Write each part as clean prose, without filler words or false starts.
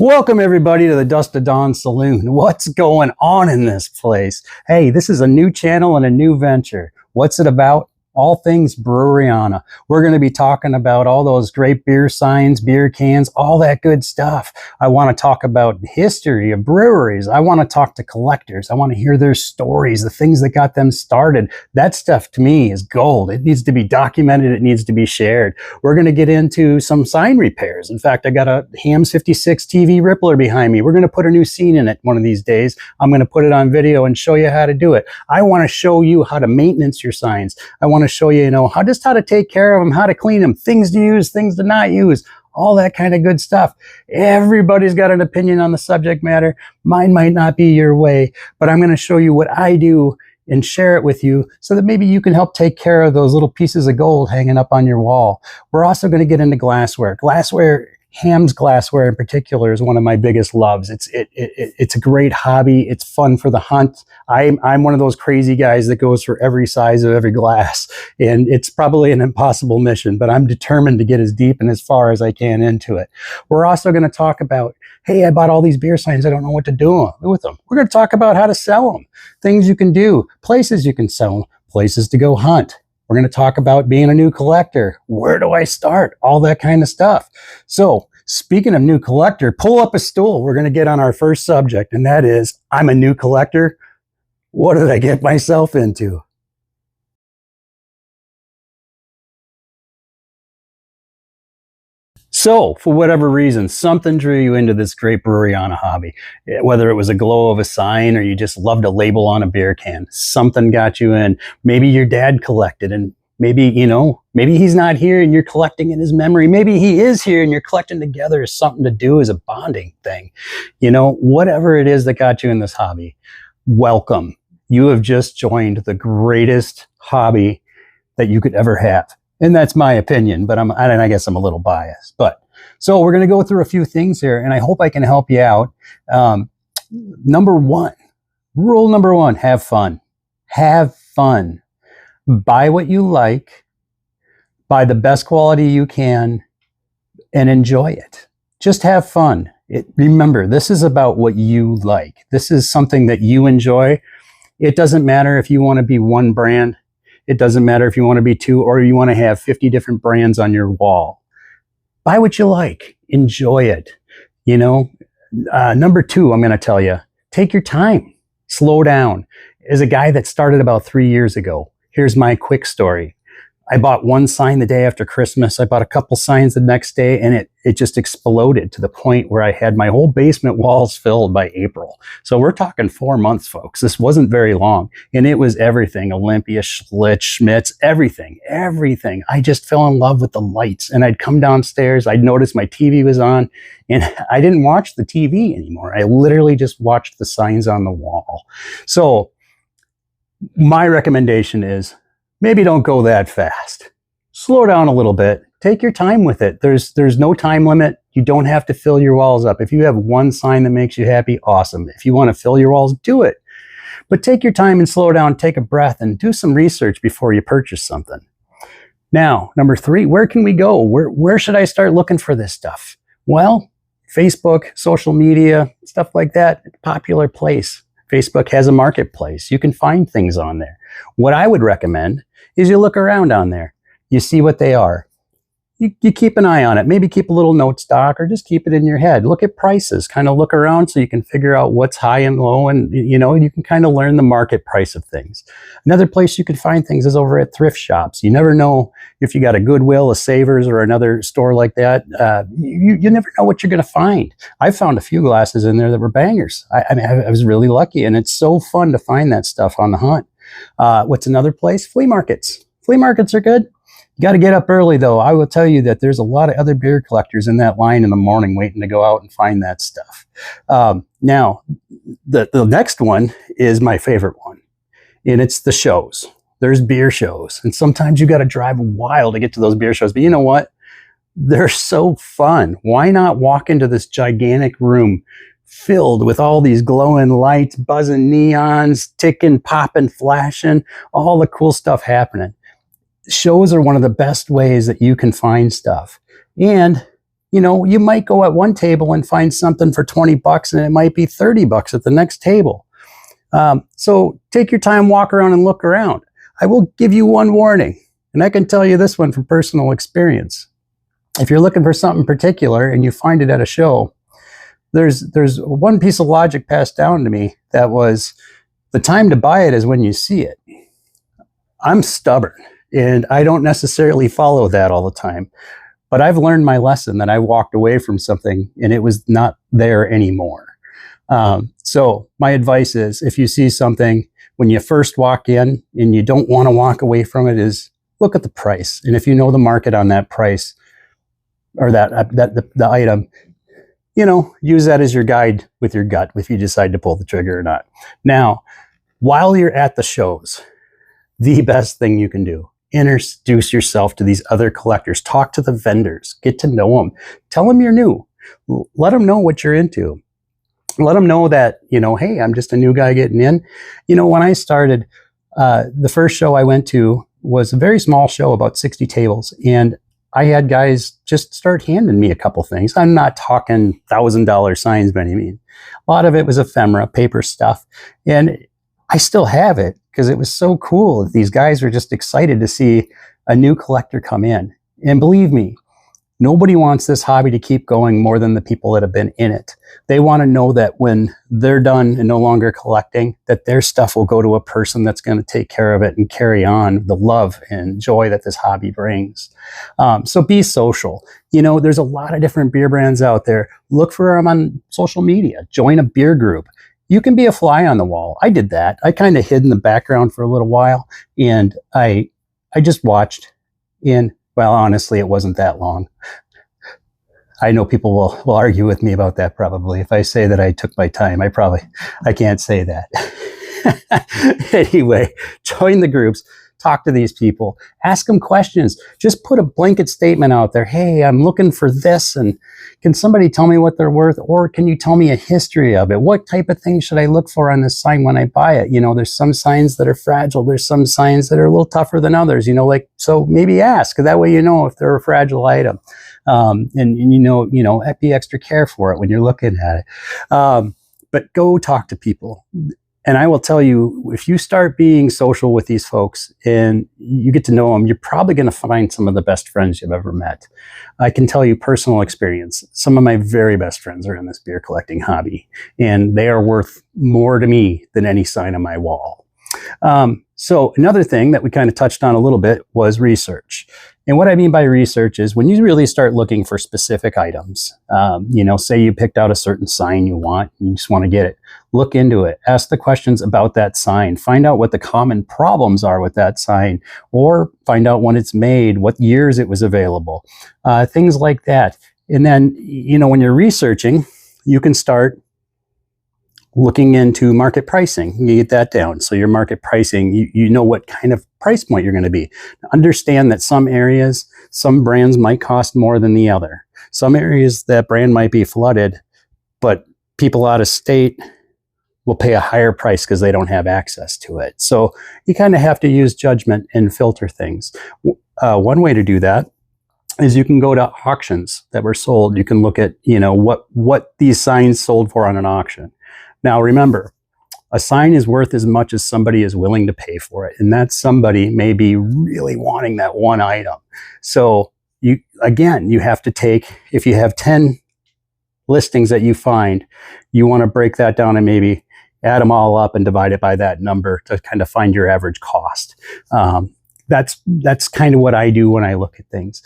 Welcome everybody to the Dusk to Dawn Saloon. What's going on in this place? Hey, this is a new channel and a new venture. What's it about? All things Breweriana. We're going to be talking about all those great beer signs, beer cans, all that good stuff. I want to talk about the history of breweries. I want to talk to collectors. I want to hear their stories, the things that got them started. That stuff to me is gold. It needs to be documented. It needs to be shared. We're going to get into some sign repairs. In fact, I got a Hams 56 TV Rippler behind me. We're going to put a new scene in it one of these days. I'm going to put it on video and show you how to do it. I want to show you how to maintenance your signs. I want to show you, how to take care of them, how to clean them, things to use, things to not use, all that kind of good stuff. Everybody's got an opinion on the subject matter. Mine might not be your way, but I'm going to show you what I do and share it with you so that maybe you can help take care of those little pieces of gold hanging up on your wall. We're also going to get into glassware. Hams glassware in particular is one of my biggest loves. It's a great hobby. It's fun for the hunt. I'm one of those crazy guys that goes for every size of every glass, and it's probably an impossible mission, but I'm determined to get as deep and as far as I can into it. We're also going to talk about, hey, I bought all these beer signs. I don't know what to do with them. We're going to talk about how to sell them, things you can do, places you can sell them, places to go hunt. We're going to talk about being a new collector. Where do I start? All that kind of stuff. So speaking of new collector, pull up a stool. We're going to get on our first subject, and that is, I'm a new collector. What did I get myself into? So, for whatever reason, something drew you into this great Breweriana hobby. Whether it was a glow of a sign or you just loved a label on a beer can, something got you in. Maybe your dad collected, and maybe, maybe he's not here and you're collecting in his memory. Maybe he is here and you're collecting together as something to do, as a bonding thing. Whatever it is that got you in this hobby, welcome. You have just joined the greatest hobby that you could ever have. And that's my opinion, but I guess I'm a little biased. So we're going to go through a few things here, and I hope I can help you out. Rule number one, have fun. Have fun. Buy what you like, buy the best quality you can, and enjoy it. Just have fun. Remember, this is about what you like. This is something that you enjoy. It doesn't matter if you want to be one brand. It doesn't matter if you want to be two, or you want to have 50 different brands on your wall. Buy what you like. Enjoy it. Number two, I'm going to tell you, take your time. Slow down. As a guy that started about 3 years ago, here's my quick story. I bought one sign the day after Christmas. I bought a couple signs the next day, and it just exploded to the point where I had my whole basement walls filled by April. So we're talking 4 months, folks. This wasn't very long. And it was everything. Olympia, Schlitz, Schmitz, everything. I just fell in love with the lights. And I'd come downstairs. I'd notice my TV was on, and I didn't watch the TV anymore. I literally just watched the signs on the wall. So my recommendation is, maybe don't go that fast. Slow down a little bit. Take your time with it. There's no time limit. You don't have to fill your walls up. If you have one sign that makes you happy, awesome. If you want to fill your walls, do it. But take your time and slow down, take a breath, and do some research before you purchase something. Now, number three, where can we go? Where should I start looking for this stuff? Well, Facebook, social media, stuff like that, popular place. Facebook has a marketplace. You can find things on there. What I would recommend is you look around on there. You see what they are. You keep an eye on it. Maybe keep a little note stock, or just keep it in your head. Look at prices. Kind of look around so you can figure out what's high and low, and you can kind of learn the market price of things. Another place you can find things is over at thrift shops. You never know if you got a Goodwill, a Savers, or another store like that. You never know what you're going to find. I found a few glasses in there that were bangers. I was really lucky, and it's so fun to find that stuff on the hunt. What's another place? Flea markets. Flea markets are good. You got to get up early, though. I will tell you that there's a lot of other beer collectors in that line in the morning waiting to go out and find that stuff. Now, the next one is my favorite one, and it's the shows. There's beer shows, and sometimes you got to drive a while to get to those beer shows. But you know what? They're so fun. Why not walk into this gigantic room filled with all these glowing lights, buzzing neons, ticking, popping, flashing, all the cool stuff happening? Shows are one of the best ways that you can find stuff. And You know, you might go at one table and find something for 20 bucks and it might be 30 bucks at the next table. So take your time, walk around and look around. I will give you one warning, and I can tell you this one from personal experience. If you're looking for something particular and you find it at a show, there's one piece of logic passed down to me that was, the time to buy it is when you see it. I'm stubborn and I don't necessarily follow that all the time, but I've learned my lesson that I walked away from something and it was not there anymore. So my advice is, if you see something when you first walk in and you don't want to walk away from it, is look at the price. And if you know the market on that price or the item, you know, use that as your guide with your gut if you decide to pull the trigger or not. Now, while you're at the shows, the best thing you can do, introduce yourself to these other collectors, talk to the vendors, get to know them, tell them you're new, let them know what you're into. Let them know that, you know, hey, I'm just a new guy getting in. You know, when I started, the first show I went to was a very small show, about 60 tables. And I had guys just start handing me a couple things. I'm not talking $1,000 signs by any means. A lot of it was ephemera, paper stuff. And I still have it because it was so cool. These guys were just excited to see a new collector come in. And believe me, nobody wants this hobby to keep going more than the people that have been in it. They want to know that when they're done and no longer collecting, that their stuff will go to a person that's going to take care of it and carry on the love and joy that this hobby brings. So be social. You know, there's a lot of different beer brands out there. Look for them on social media. Join a beer group. You can be a fly on the wall. I did that. I kind of hid in the background for a little while, and I just watched. And well, honestly, it wasn't that long. I know people will argue with me about that probably. If I say that I took my time, I can't say that. Anyway, join the groups, talk to these people, ask them questions. Just put a blanket statement out there. Hey, I'm looking for this, and can somebody tell me what they're worth? Or can you tell me a history of it? What type of things should I look for on this sign when I buy it? You know, there's some signs that are fragile. There's some signs that are a little tougher than others, you know, like, so maybe ask, because that way you know if they're a fragile item. And you know, be extra care for it when you're looking at it. But go talk to people. And I will tell you, if you start being social with these folks and you get to know them, you're probably going to find some of the best friends you've ever met. I can tell you personal experience. Some of my very best friends are in this beer collecting hobby, and they are worth more to me than any sign on my wall. So another thing that we kind of touched on a little bit was research. And what I mean by research is when you really start looking for specific items, you know, say you picked out a certain sign you want, you just want to get it, look into it, ask the questions about that sign, find out what the common problems are with that sign, or find out when it's made, what years it was available, things like that. And then, you know, when you're researching, you can start looking into market pricing. You get that down. So your market pricing, you know what kind of price point you're going to be. Understand that some areas, some brands might cost more than the other. Some areas that brand might be flooded, but people out of state will pay a higher price because they don't have access to it. So you kind of have to use judgment and filter things. One way to do that is you can go to auctions that were sold. You can look at, you know, what these signs sold for on an auction. Now, remember, a sign is worth as much as somebody is willing to pay for it. And that somebody may be really wanting that one item. So you have to take, if you have 10 listings that you find, you want to break that down and maybe add them all up and divide it by that number to kind of find your average cost. That's kind of what I do when I look at things.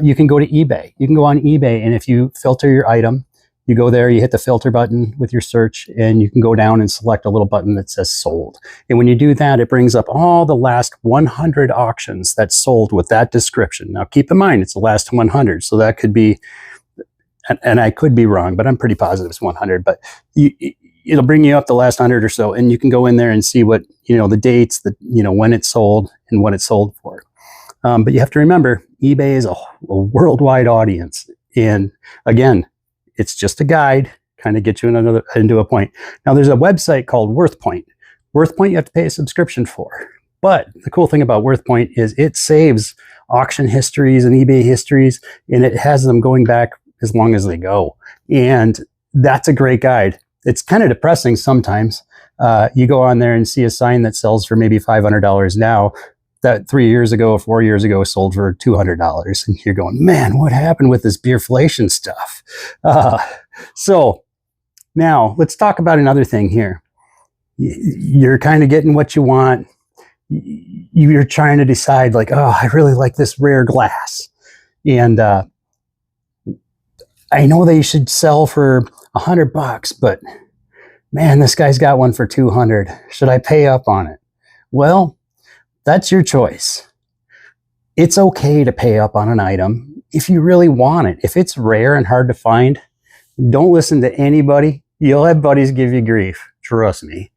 You can go to eBay. You can go on eBay, and if you filter your item, you go there, you hit the filter button with your search, and you can go down and select a little button that says sold. And when you do that, it brings up all the last 100 auctions that sold with that description. Now, keep in mind, it's the last 100. So that could be, and I could be wrong, but I'm pretty positive it's 100. But it'll bring you up the last 100 or so, and you can go in there and see what, you know, the dates, when it sold and what it sold for. But you have to remember, eBay is a worldwide audience. And again, it's just a guide, kind of get you into a point. Now, there's a website called WorthPoint. WorthPoint you have to pay a subscription for. But the cool thing about WorthPoint is it saves auction histories and eBay histories, and it has them going back as long as they go. And that's a great guide. It's kind of depressing sometimes. You go on there and see a sign that sells for maybe $500 now, that 3 years ago or 4 years ago sold for $200. And you're going, man, what happened with this beerflation stuff? So now let's talk about another thing here. You're kind of getting what you want. You're trying to decide like, oh, I really like this rare glass. And I know they should sell for $100, but man, this guy's got one for 200. Should I pay up on it? Well, that's your choice. It's okay to pay up on an item if you really want it. If it's rare and hard to find, don't listen to anybody. You'll have buddies give you grief. Trust me.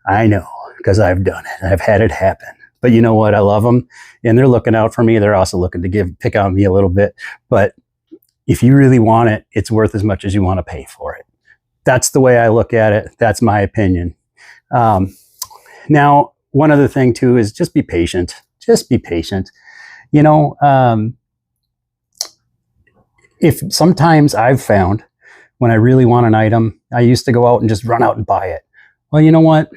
I know, because I've done it. I've had it happen. But you know what? I love them, and they're looking out for me. They're also looking to pick on me a little bit. But if you really want it, it's worth as much as you want to pay for it. That's the way I look at it. That's my opinion. Now, one other thing too is just be patient. Just be patient. You know, if sometimes I've found when I really want an item, I used to go out and just run out and buy it. Well, you know what?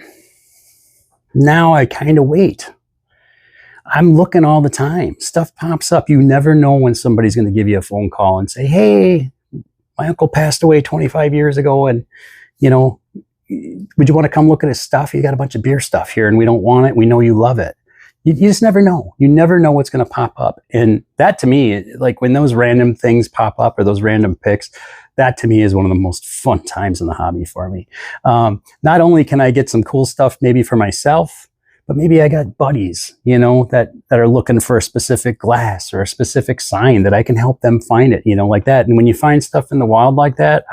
Now I kind of wait. I'm looking all the time. Stuff pops up. You never know when somebody's going to give you a phone call and say, hey, my uncle passed away 25 years ago, and, you know, would you want to come look at his stuff? You got a bunch of beer stuff here, and we don't want it. We know you love it. You just never know. You never know what's going to pop up. And that to me, like when those random things pop up or those random picks, that to me is one of the most fun times in the hobby for me. Not only can I get some cool stuff maybe for myself, but maybe I got buddies, you know, that are looking for a specific glass or a specific sign that I can help them find it, you know, like that. And when you find stuff in the wild like that,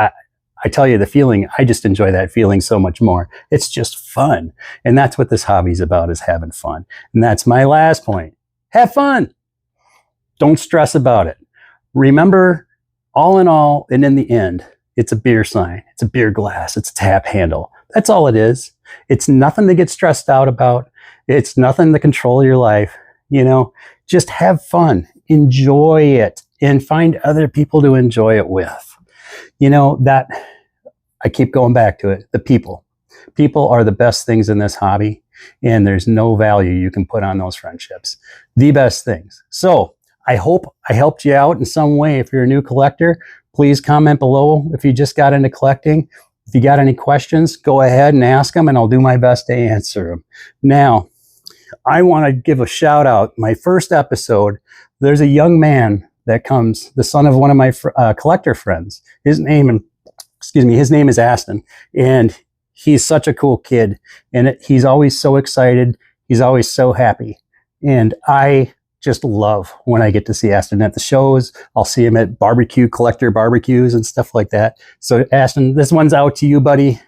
I tell you the feeling, I just enjoy that feeling so much more. It's just fun. And that's what this hobby is about, is having fun. And that's my last point. Have fun. Don't stress about it. Remember, all in all, and in the end, it's a beer sign. It's a beer glass. It's a tap handle. That's all it is. It's nothing to get stressed out about. It's nothing to control your life. You know, just have fun. Enjoy it and find other people to enjoy it with. You know, that I keep going back to it. The people. People are the best things in this hobby, and there's no value you can put on those friendships. The best things. So I hope I helped you out in some way. If you're a new collector, please comment below. If you just got into collecting, if you got any questions, go ahead and ask them, and I'll do my best to answer them. Now, I want to give a shout out. My first episode, there's a young man that comes, the son of one of my collector friends. His name is Aston, and he's such a cool kid, and he's always so excited. He's always so happy, and I just love when I get to see Aston at the shows. I'll see him at collector barbecues and stuff like that. So Aston, this one's out to you, buddy.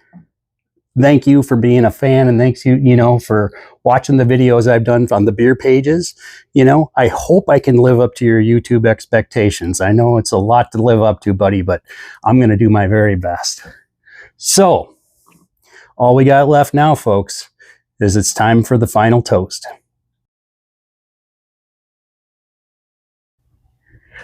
Thank you for being a fan, and thanks you, for watching the videos I've done on the beer pages. You know, I hope I can live up to your YouTube expectations. I know it's a lot to live up to, buddy, but I'm going to do my very best. So all we got left now, folks, is it's time for the final toast.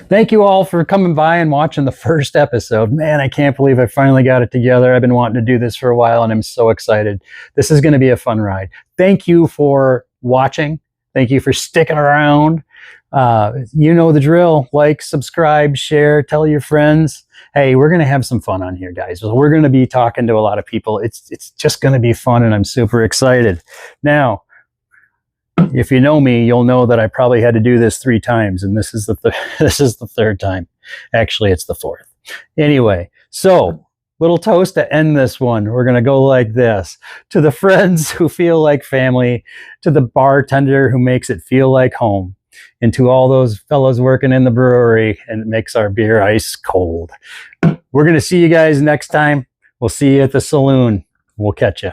Thank you all for coming by and watching the first episode. Man, I can't believe I finally got it together. I've been wanting to do this for a while, and I'm so excited. This is going to be a fun ride. Thank you for watching. Thank you for sticking around. You know the drill. Like, subscribe, share, tell your friends. Hey, we're going to have some fun on here, guys. We're going to be talking to a lot of people. It's just going to be fun, and I'm super excited. Now, if you know me, you'll know that I probably had to do this 3 times, and this is the third time. Actually, it's the 4th. Anyway, so little toast to end this one. We're going to go like this. To the friends who feel like family, to the bartender who makes it feel like home, and to all those fellows working in the brewery and makes our beer ice cold. We're going to see you guys next time. We'll see you at the saloon. We'll catch you.